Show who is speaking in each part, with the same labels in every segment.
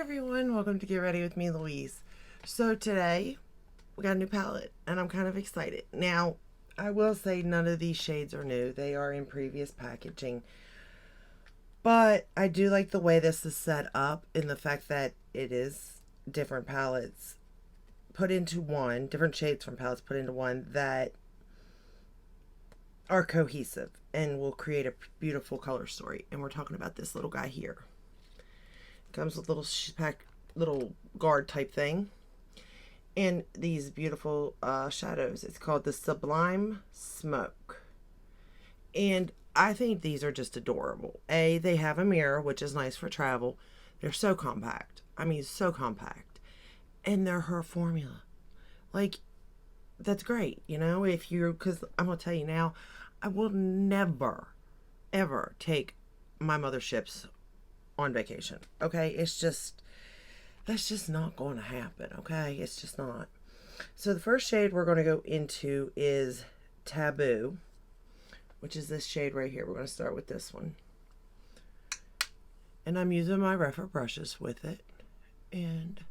Speaker 1: everyone, welcome to Get Ready with me, Louise. So today we got a new palette and I'm kind of excited. Now I will say none of these shades are new, they are in previous packaging, but I do like the way this is set up in the fact that it is different palettes put into one, different shades from palettes put into one that are cohesive and will create a beautiful color story. And we're talking about this little guy here. Comes with little guard type thing and these beautiful shadows. It's called the Sublime Smoke, and I think these are just adorable. They have a mirror, which is nice for travel. They're so compact, I mean so compact, and they're her formula. Like, that's great, you know, if you're, because I'm gonna tell you now, I will never ever take my motherships on vacation. Okay, that's just not going to happen. Okay, it's just not. So the first shade we're going to go into is Taboo, which is this shade right here. We're going to start with this one, and I'm using my refer brushes with it, and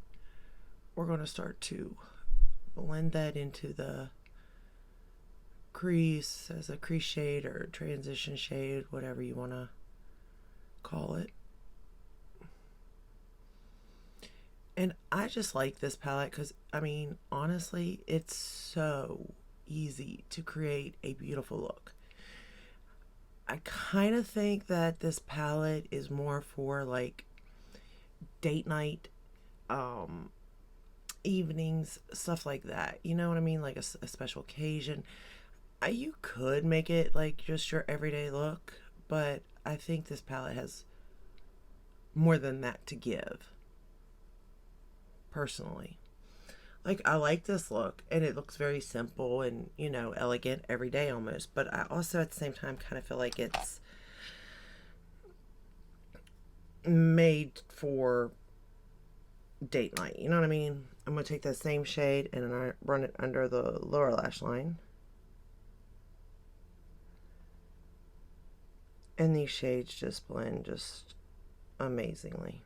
Speaker 1: we're going to start to blend that into the crease as a crease shade or transition shade, whatever you want to call it. And I just like this palette because, I mean, honestly, it's so easy to create a beautiful look. I kind of think that this palette is more for like date night, evenings, stuff like that. You know what I mean? Like a special occasion. You could make it like just your everyday look, but I think this palette has more than that to give. Personally, like, I like this look and it looks very simple and, you know, elegant, everyday almost, but I also at the same time kind of feel like it's made for date night, you know what I mean? I'm gonna take that same shade and I run it under the lower lash line, and these shades just blend just amazingly.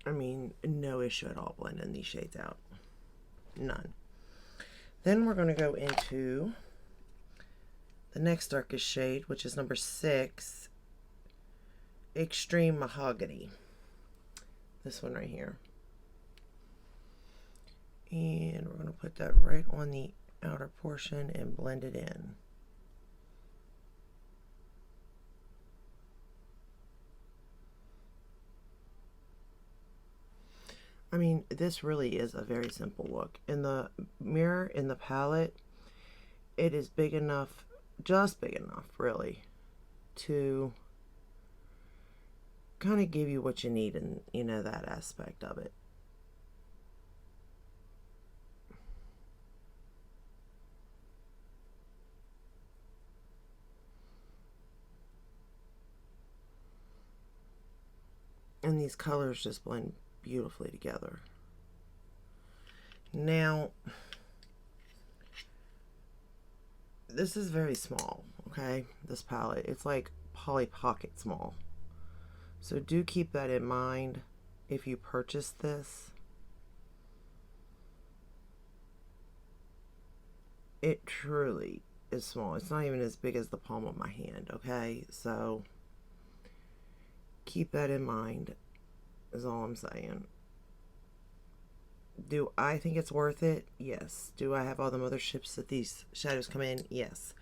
Speaker 1: I mean, no issue at all blending these shades out. None. Then we're going to go into the next darkest shade, which is number 6, Extreme Mahogany. This one right here. And we're going to put that right on the outer portion and blend it in. I mean, this really is a very simple look. In the mirror, in the palette, it is big enough, just big enough, really, to kind of give you what you need in, you know, that aspect of it. And these colors just blend beautifully together. Now, this is very small, okay? This palette, it's like Polly Pocket small. So do keep that in mind if you purchase this. It truly is small. It's not even as big as the palm of my hand, okay? So keep that in mind is all I'm saying. Do I think it's worth it? Yes. Do I have all the motherships that these shadows come in? Yes.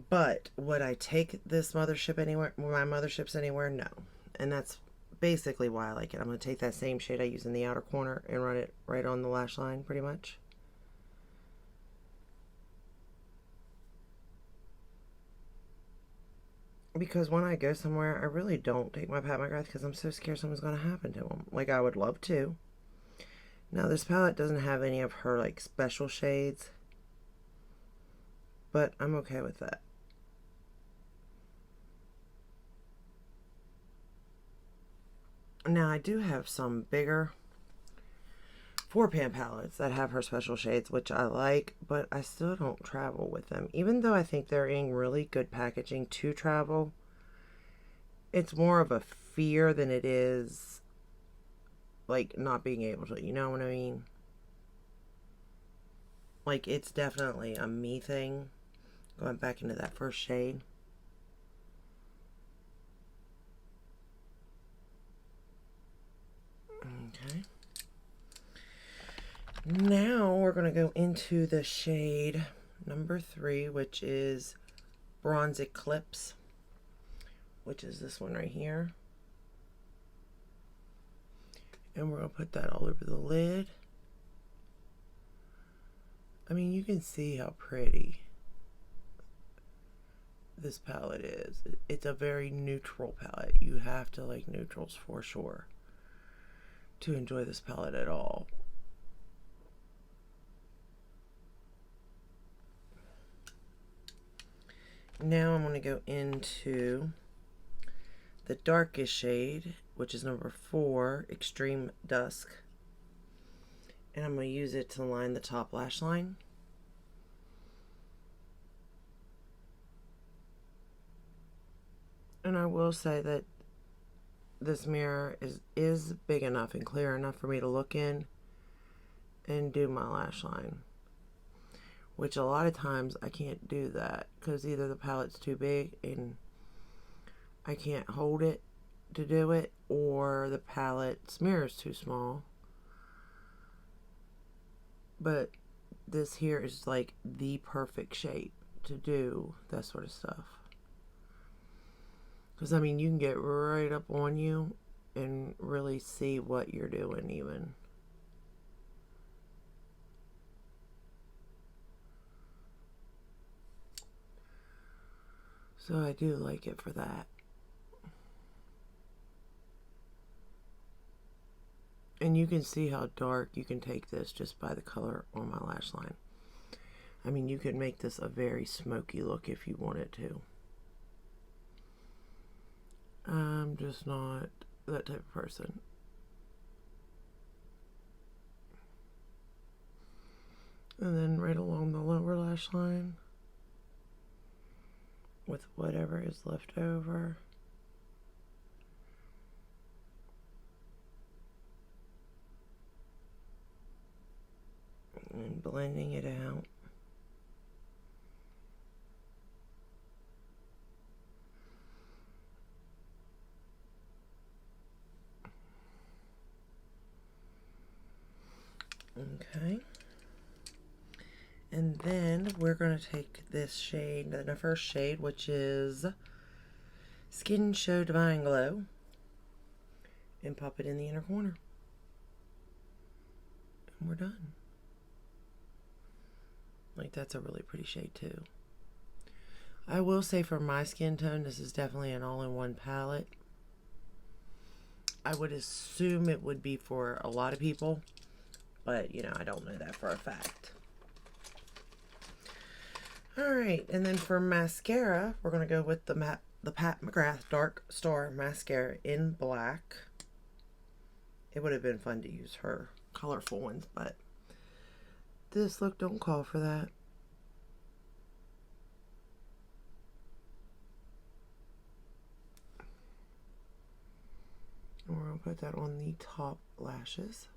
Speaker 1: But would I take this mothership anywhere, my motherships anywhere? No. And that's basically why I like it. I'm going to take that same shade I use in the outer corner and run it right on the lash line, pretty much. Because when I go somewhere, I really don't take my Pat McGrath because I'm so scared something's going to happen to them. Like, I would love to. Now, this palette doesn't have any of her, like, special shades, but I'm okay with that. Now, I do have some bigger 4-pan palettes that have her special shades, which I like, but I still don't travel with them. Even though I think they're in really good packaging to travel, it's more of a fear than it is like not being able to, you know what I mean? Like, it's definitely a me thing. Going back into that first shade. Okay. Now we're going to go into the shade number 3, which is Bronze Eclipse, which is this one right here. And we're going to put that all over the lid. I mean, you can see how pretty this palette is. It's a very neutral palette. You have to like neutrals for sure to enjoy this palette at all. Now I'm going to go into the darkest shade, which is number 4, Extreme Dusk. And I'm going to use it to line the top lash line. And I will say that this mirror is big enough and clear enough for me to look in and do my lash line. Which a lot of times I can't do that because either the palette's too big and I can't hold it to do it, or the palette's mirror is too small. But this here is like the perfect shape to do that sort of stuff. Because I mean, you can get right up on you and really see what you're doing even. So I do like it for that. And you can see how dark you can take this just by the color on my lash line. I mean, you can make this a very smoky look if you wanted to. I'm just not that type of person. And then right along the lower lash line, with whatever is left over. And blending it out. Okay. And then we're going to take this shade, the first shade, which is Skin Show Divine Glow, and pop it in the inner corner. And we're done. Like, that's a really pretty shade too. I will say for my skin tone, this is definitely an all-in-one palette. I would assume it would be for a lot of people, but you know, I don't know that for a fact. Alright, and then for mascara, we're going to go with the Pat McGrath Dark Star Mascara in black. It would have been fun to use her colorful ones, but this look don't call for that. And we're going to put that on the top lashes.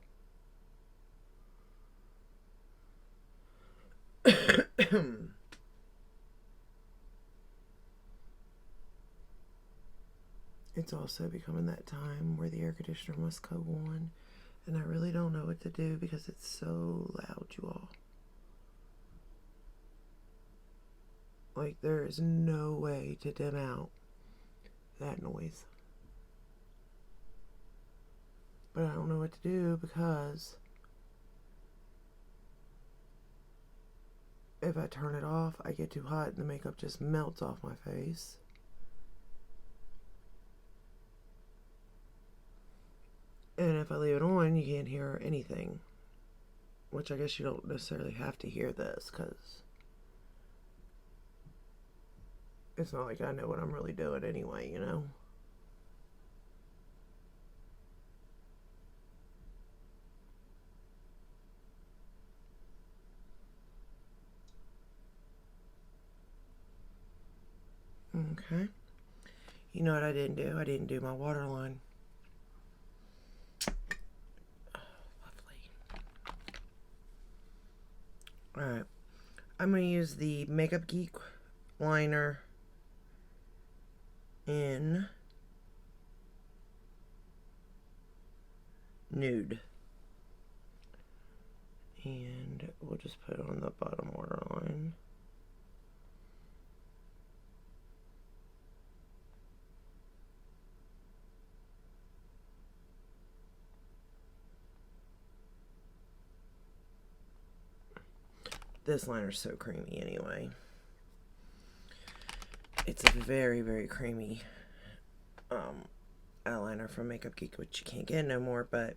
Speaker 1: It's also becoming that time where the air conditioner must go on, and I really don't know what to do because it's so loud, you all. Like, there is no way to dim out that noise. But I don't know what to do because if I turn it off, I get too hot and the makeup just melts off my face. And if I leave it on, you can't hear anything. Which I guess you don't necessarily have to hear this, because it's not like I know what I'm really doing anyway, you know? Okay. You know what I didn't do? I didn't do my waterline. Oh, lovely. Alright. I'm going to use the Makeup Geek liner in Nude. And we'll just put it on the bottom waterline. This liner's so creamy anyway. It's a very, very creamy eyeliner from Makeup Geek, which you can't get no more, but,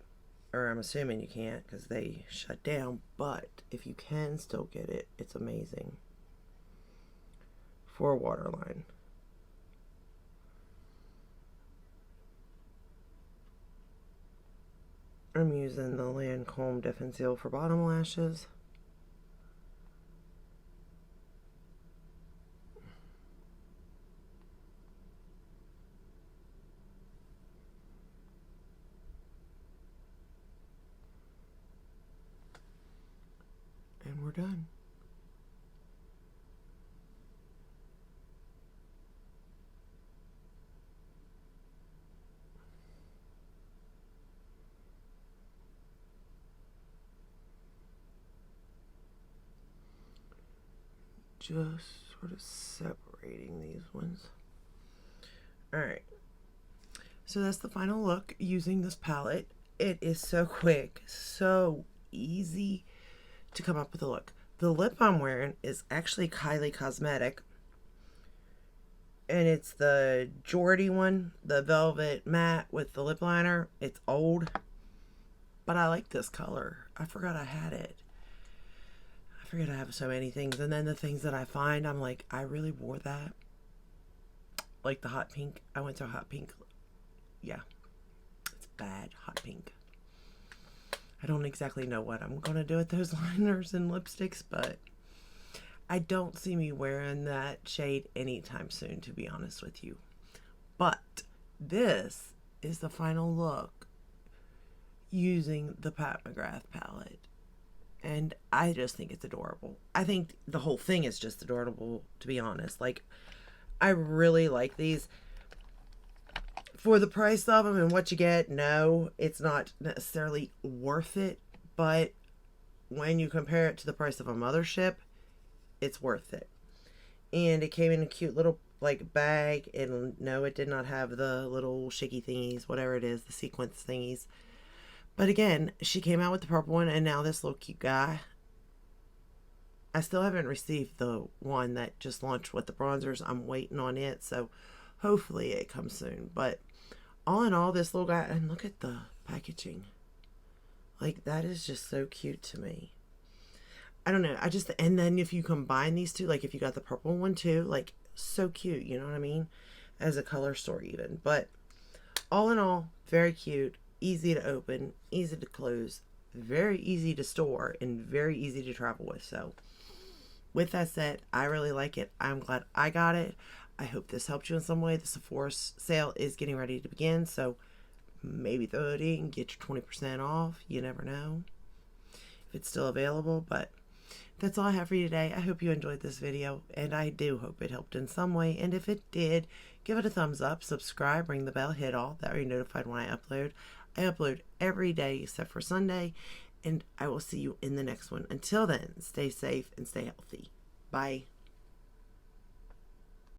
Speaker 1: or I'm assuming you can't because they shut down, but if you can still get it, it's amazing. For a waterline. I'm using the Lancome Dip and Seal for bottom lashes. And we're done. Just sort of separating these ones. Alright. So that's the final look using this palette. It is so quick, so easy to come up with a look. The lip I'm wearing is actually Kylie Cosmetic, and it's the Jordy one, the Velvet Matte with the lip liner. It's old, but I like this color. I forgot I had it. I forget I have so many things, and then the things that I find, I'm like, I really wore that. Like the hot pink. I went to a hot pink. Yeah, it's bad, hot pink. I don't exactly know what I'm going to do with those liners and lipsticks, but I don't see me wearing that shade anytime soon, to be honest with you. But this is the final look using the Pat McGrath palette. And I just think it's adorable. I think the whole thing is just adorable, to be honest. Like, I really like these. For the price of them and what you get, no, it's not necessarily worth it. But when you compare it to the price of a mothership, it's worth it. And it came in a cute little like bag. And no, it did not have the little shaky thingies, whatever it is, the sequence thingies. But again, she came out with the purple one, and now this little cute guy. I still haven't received the one that just launched with the bronzers. I'm waiting on it, so hopefully it comes soon. But all in all, this little guy, and look at the packaging. Like, that is just so cute to me. I don't know. And then if you combine these two, like if you got the purple one too, like, so cute, you know what I mean? As a color story even. But all in all, very cute, easy to open, easy to close, very easy to store, and very easy to travel with. So with that said, I really like it. I'm glad I got it. I hope this helped you in some way. The Sephora sale is getting ready to begin, so maybe throw it in, get your 20% off. You never know if it's still available. But that's all I have for you today. I hope you enjoyed this video, and I do hope it helped in some way. And if it did, give it a thumbs up, subscribe, ring the bell, hit all. That way you're notified when I upload. I upload every day except for Sunday, and I will see you in the next one. Until then, stay safe and stay healthy. Bye.